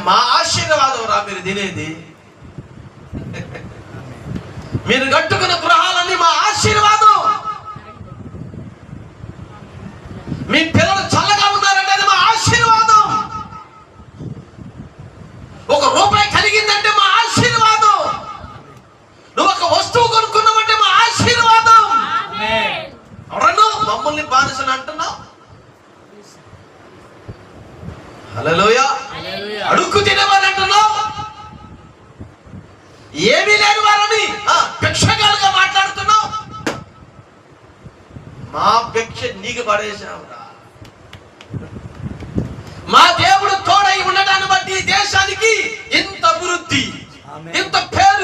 మా ఆశీర్వాదం రా మీరు తినేది. మీరు కట్టుకున్న గృహాలన్నీ మా ఆశీర్వాదం. మీ పిల్లలు చల్లగా ఉన్నారంటే అది మా ఆశీర్వాదం. ₹1 కలిగిందంటే మా ఆశీర్వాదం. నువ్వు ఒక వస్తువు కొనుక్కున్నావంటే మా ఆశీర్వాదం. ఎవరన్నా మమ్మల్ని బానిసని అంటున్నావు? హల్లెలూయా. అడుక్కు తినేవారు అంటున్నావు, ఏమీ లేని వారని భిక్షగాలుగా మాట్లాడుతున్నావు. మా భిక్ష నీకు పడేసావురా. మా దేవుడు తోడై ఉండడాన్ని బట్టి దేశానికి ఇంత అభివృద్ధి, ఇంత పేరు